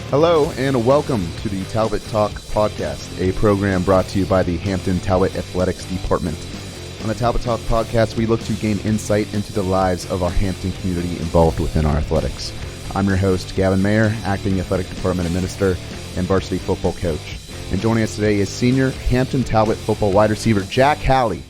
Hello and welcome to the Talbot Talk podcast, a program brought to you by the Hampton Talbot Athletics Department. On the Talbot Talk podcast, we look to gain insight into the lives of our Hampton community involved within our athletics. I'm your host, Gavin Mayer, Acting Athletic Department Administrator and Varsity Football Coach. And joining us today is Senior Hampton Talbot Football Wide Receiver Jack Halli.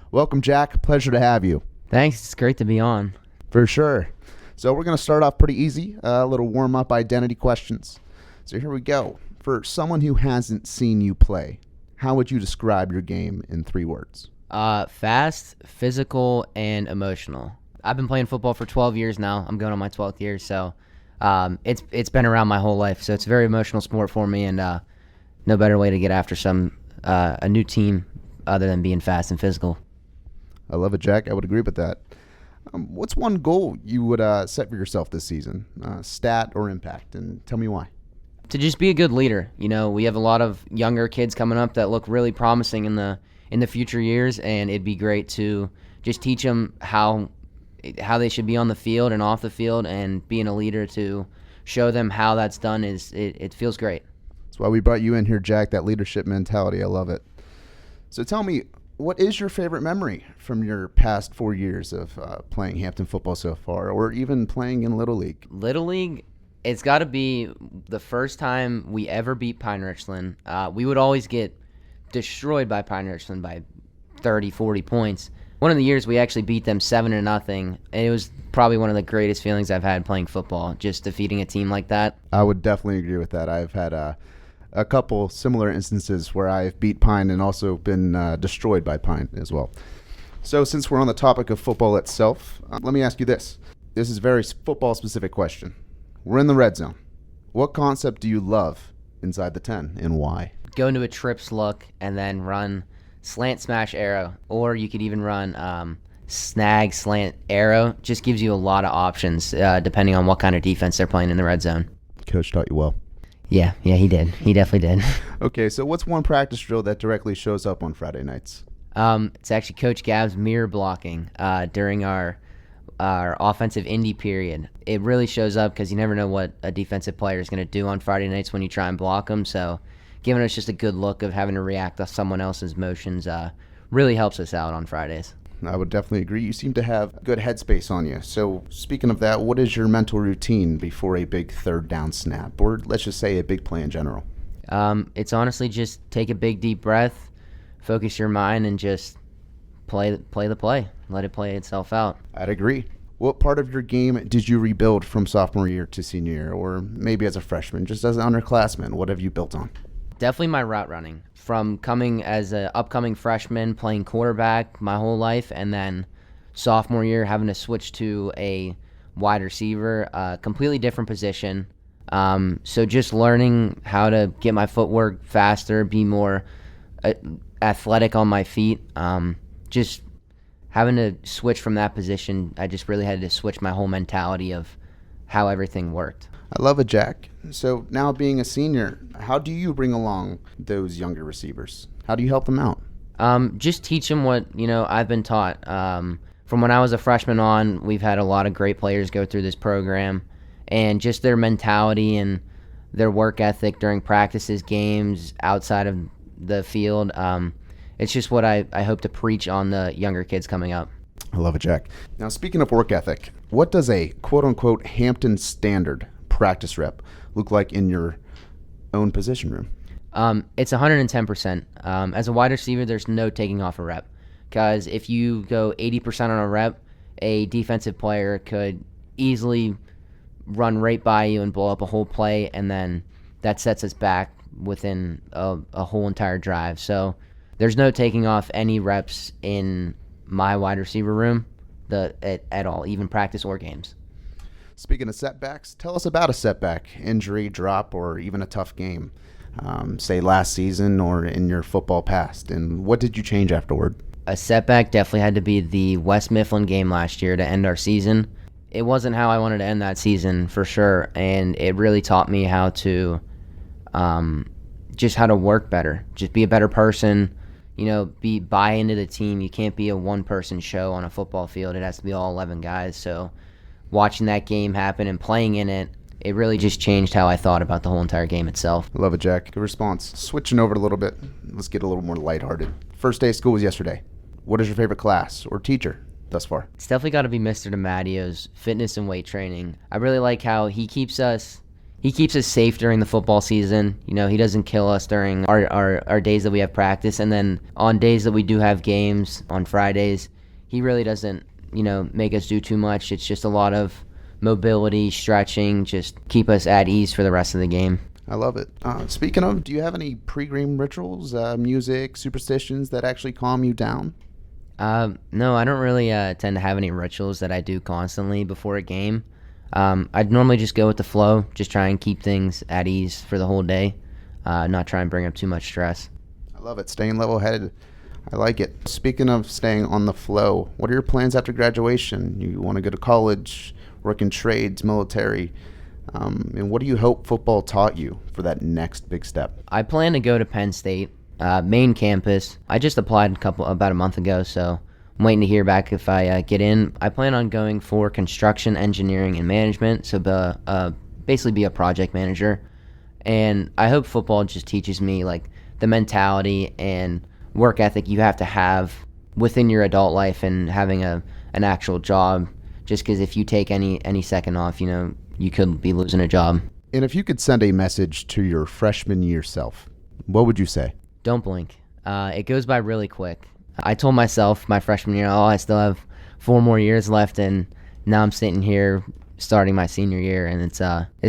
Welcome, Jack. Pleasure to have you. Thanks. It's great to be on. For sure. So we're going to start off pretty easy, a little warm-up identity questions. So here we go. For someone who hasn't seen you play, how would you describe your game in 3 words? Fast, physical, and emotional. I've been playing football for 12 years now. I'm going on my 12th year, so it's been around my whole life. So it's a very emotional sport for me, and no better way to get after a new team other than being fast and physical. I love it, Jack. I would agree with that. What's one goal you would set for yourself this season, stat or impact, and tell me why? To just be a good leader. You know, we have a lot of younger kids coming up that look really promising in the future years, and it'd be great to just teach them how they should be on the field and off the field, and being a leader to show them how that's done it feels great. That's why we brought you in here, Jack, that leadership mentality. I love it. So tell me, what is your favorite memory from your past 4 years of playing Hampton football so far, or even playing in Little League? Little League, it's got to be the first time we ever beat Pine Richland. We would always get destroyed by Pine Richland by 30, 40 points. One of the years we actually beat them 7-0, and it was probably one of the greatest feelings I've had playing football, just defeating a team like that. I would definitely agree with that. I've had a couple similar instances where I've beat Pine and also been destroyed by Pine as well. So since we're on the topic of football itself, let me ask you this. This is a very football-specific question. We're in the red zone. What concept do you love inside the 10 and why? Go into a trips look and then run slant, smash, arrow. Or you could even run snag, slant, arrow. Just gives you a lot of options depending on what kind of defense they're playing in the red zone. Coach taught you well. Yeah, he did. He definitely did. Okay, so what's one practice drill that directly shows up on Friday nights? It's actually Coach Gab's mirror blocking during our offensive indie period. It really shows up because you never know what a defensive player is going to do on Friday nights when you try and block them. So giving us just a good look of having to react to someone else's motions really helps us out on Fridays. I would definitely agree. You seem to have good headspace on you. So speaking of that, what is your mental routine before a big third down snap, or let's just say a big play in general? It's honestly just take a big deep breath, focus your mind, and just play the play. Let it play itself out. I'd agree. What part of your game did you rebuild from sophomore year to senior year, or maybe as a freshman, just as an underclassman? What have you built on? Definitely my route running. From coming as an upcoming freshman, playing quarterback my whole life, and then sophomore year having to switch to a wide receiver, completely different position. So just learning how to get my footwork faster, be more athletic on my feet. Just having to switch from that position, I just really had to switch my whole mentality of how everything worked. I love it, Jack. So now being a senior, how do you bring along those younger receivers? How do you help them out? Just teach them what, I've been taught. From when I was a freshman on, we've had a lot of great players go through this program, and just their mentality and their work ethic during practices, games, outside of the field. It's just what I hope to preach on the younger kids coming up. I love it, Jack. Now, speaking of work ethic, what does a quote-unquote Hampton standard practice rep look like in your own position room? It's 110%. As a wide receiver, there's no taking off a rep, because if you go 80% on a rep, a defensive player could easily run right by you and blow up a whole play, and then that sets us back within a whole entire drive. So there's no taking off any reps in my wide receiver room at all, even practice or games. Speaking of setbacks, tell us about a setback, injury, drop, or even a tough game, say last season or in your football past, and what did you change afterward? A setback definitely had to be the West Mifflin game last year to end our season. It wasn't how I wanted to end that season for sure, and it really taught me how to just how to work better, just be a better person, buy into the team. You can't be a one-person show on a football field. It has to be all 11 guys. So watching that game happen and playing in it, it really just changed how I thought about the whole entire game itself. I love it, Jack. Good response. Switching over a little bit, let's get a little more lighthearted. First day of school was yesterday. What is your favorite class or teacher thus far? It's definitely got to be Mr. DiMattio's fitness and weight training. I really like how he keeps us safe during the football season. You know, he doesn't kill us during our days that we have practice. And then on days that we do have games, on Fridays, he really doesn't, make us do too much. It's just a lot of mobility, stretching, just keep us at ease for the rest of the game. I love it. Speaking of, do you have any pre-game rituals, music, superstitions that actually calm you down? No, I don't really tend to have any rituals that I do constantly before a game. I'd normally just go with the flow, just try and keep things at ease for the whole day, not try and bring up too much stress. I love it. Staying level-headed. I like it. Speaking of staying on the flow, what are your plans after graduation? You want to go to college, work in trades, military, and what do you hope football taught you for that next big step? I plan to go to Penn State, main campus. I just applied about a month ago, so I'm waiting to hear back if I get in. I plan on going for construction, engineering, and management, so basically be a project manager. And I hope football just teaches me like the mentality and work ethic you have to have within your adult life and having an actual job. Just because if you take any second off, you could be losing a job. And if you could send a message to your freshman year self, what would you say? Don't blink. It goes by really quick. I told myself my freshman year, I still have 4 more years left, and now I'm sitting here starting my senior year, and it's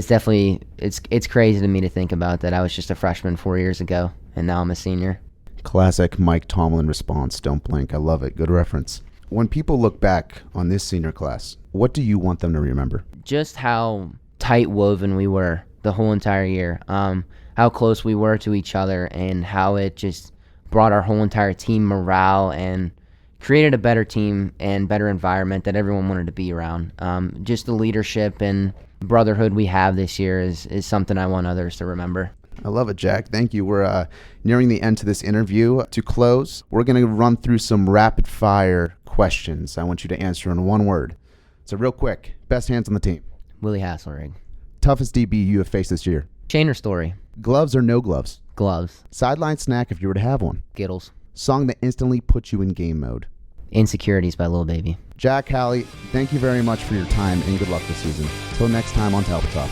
definitely it's crazy to me to think about that I was just a freshman 4 years ago, and now I'm a senior. Classic Mike Tomlin response. Don't blink. I love it. Good reference. When people look back on this senior class, what do you want them to remember? Just how tight woven we were the whole entire year. How close we were to each other, and how it just brought our whole entire team morale and created a better team and better environment that everyone wanted to be around. Just the leadership and brotherhood we have this year is something I want others to remember. I love it, Jack. Thank you. We're nearing the end to this interview. To close, we're going to run through some rapid fire questions. I want you to answer in one word. So real quick, best hands on the team. Willie Hasselrig. Toughest DB you have faced this year. Chainer Story. Gloves or no gloves? Gloves. Sideline snack if you were to have one. Skittles. Song that instantly puts you in game mode. Insecurities by Lil Baby. Jack, Halli, thank you very much for your time and good luck this season. Till next time on Talbot Talk.